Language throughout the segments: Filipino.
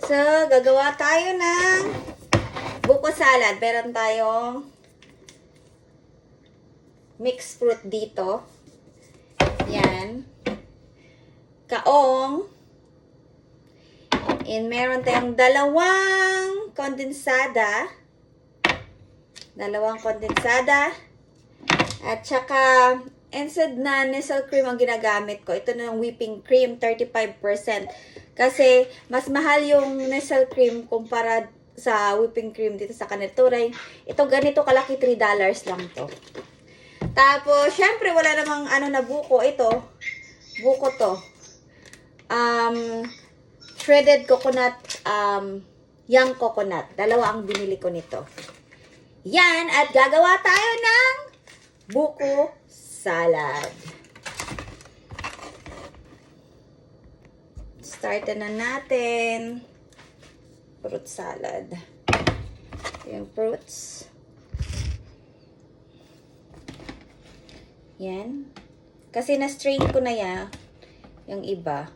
So, gagawa tayo ng buko salad. Meron tayong mixed fruit dito. Yan. Kaong. And meron tayong dalawang kondensada. At saka, instead na Nestle cream ang ginagamit ko, ito na yung whipping cream, 35%. Kasi, mas mahal yung Nestle cream kumpara sa whipping cream dito sa Kanilturay. Ito ganito kalaki, $3 lang to. Tapos, syempre, wala namang na buko. Ito, buko to. Shredded coconut, young coconut. Dalawa ang binili ko nito. Yan, at gagawa tayo ng buko salad. Start na natin. Fruit salad. Yung fruits. Yan. Kasi na-strain ko na yan. Yung iba.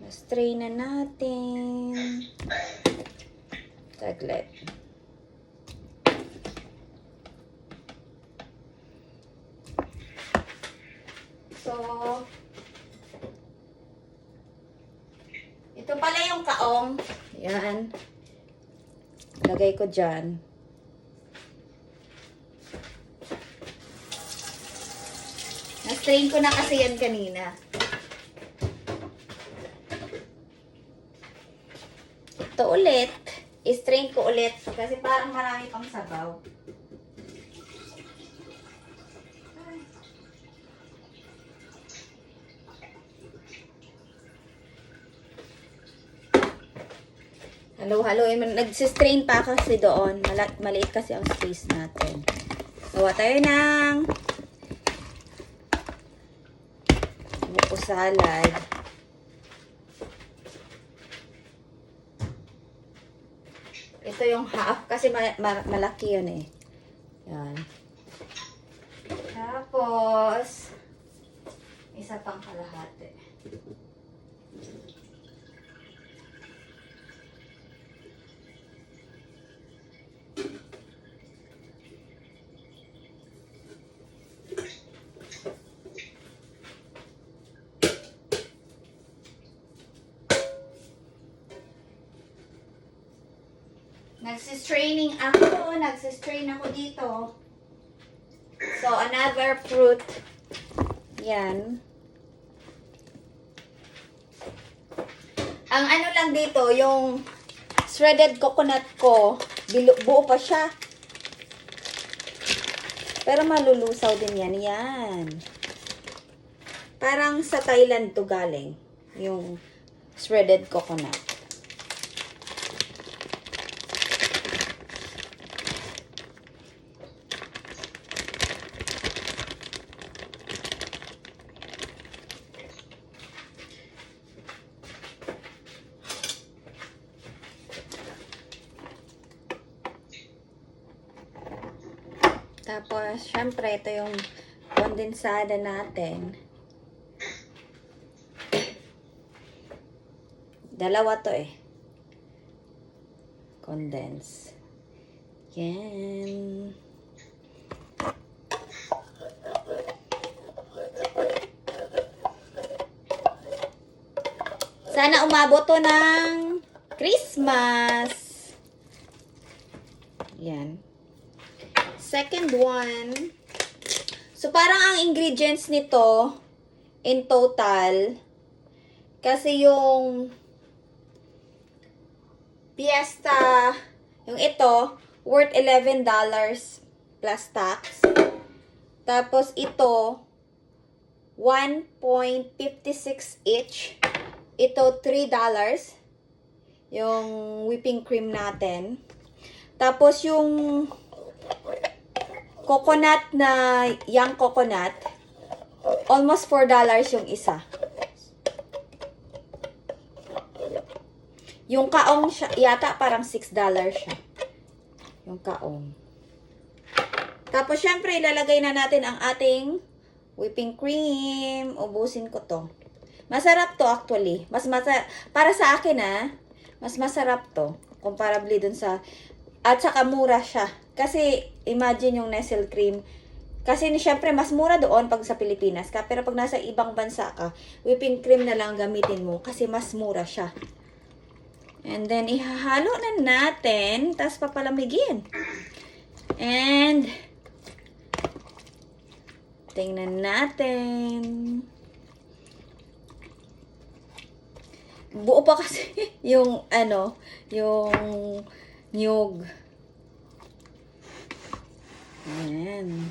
Na-strain na natin. Taglit. So, ito pala yung kaong. Yan. Lagay ko dyan. Na-strain ko na kasi yan kanina. Ito ulit. I-strain ko ulit kasi parang marami pang sabaw. Halo-haloin. Nag-strain pa kasi doon. Maliit kasi ang space natin. Gawa tayo ng buko salad. Ito yung half kasi malaki yun eh. Yan. Tapos, isa pang kalahati. Nagsistrain ako dito. So, another fruit. Yan. Ang ano lang dito, yung shredded coconut ko, buo pa siya. Pero malulusaw din yan. Yan. Parang sa Thailand to galing. Yung shredded coconut. Tapos, syempre, ito yung kondensada natin. Dalawa to eh. Condense. Yan. Sana umabot to ng Christmas. Yan. Second one. So, parang ang ingredients nito, in total, kasi yung Fiesta, yung ito, worth $11 plus tax. Tapos ito, 1.56 each. Ito, $3. Yung whipping cream natin. Tapos yung coconut na young coconut, almost $4 yung isa. Yung kaong yata parang $6 siya. Yung kaong. Tapos syempre ilalagay na natin ang ating whipping cream. Ubusin ko to. Masarap to actually. Para sa akin mas masarap to. Comparably dun sa, at saka mura siya. Kasi, imagine yung Nestle cream. Kasi, syempre, mas mura doon pag sa Pilipinas ka. Pero pag nasa ibang bansa ka, whipping cream na lang gamitin mo. Kasi mas mura siya. And then, ihahalo na natin. Tapos, papalamigin. And, tingnan natin. Buo pa kasi yung yung nyug. Ayan.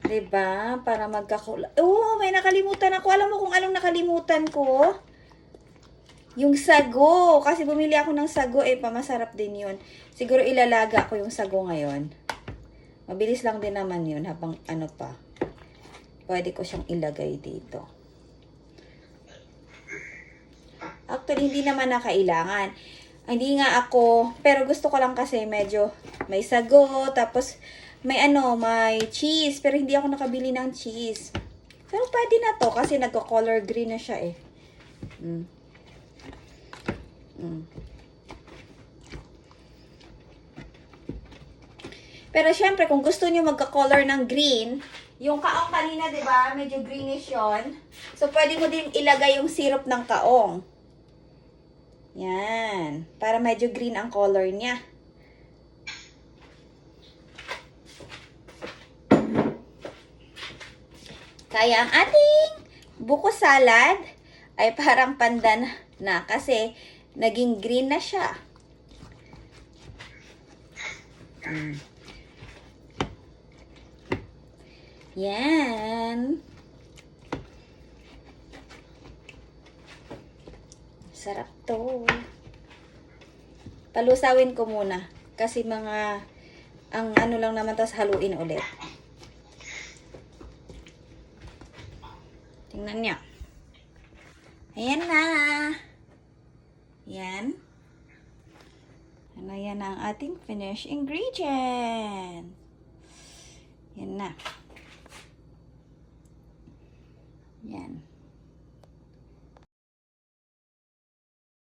Diba? Para magkakula. Oh, may nakalimutan ako. Alam mo kung anong nakalimutan ko? Yung sago. Kasi bumili ako ng sago. Pamasarap din yun. Siguro ilalaga ko yung sago ngayon. Mabilis lang din naman yun habang pa. Pwede ko siyang ilagay dito. Actually, hindi naman na kailangan. Hindi nga ako, pero gusto ko lang kasi medyo may sago, tapos may may cheese, pero hindi ako nakabili ng cheese. Pero pwede na to kasi nagko-color green na siya Pero syempre, kung gusto niyo magka-color ng green, yung kaong kanina, 'di ba? Medyo greenish 'yon. So pwede mo din ilagay yung syrup ng kaong. Yan. Para medyo green ang color niya. Kaya ang ating buko salad ay parang pandan na kasi naging green na siya. Yan. Sarap to. Palusawin ko muna. Kasi ang lang naman, tas haluin ulit. Tingnan niya. Ayan na. Yan. Yan ang ating finished ingredient. Yan na. Yan.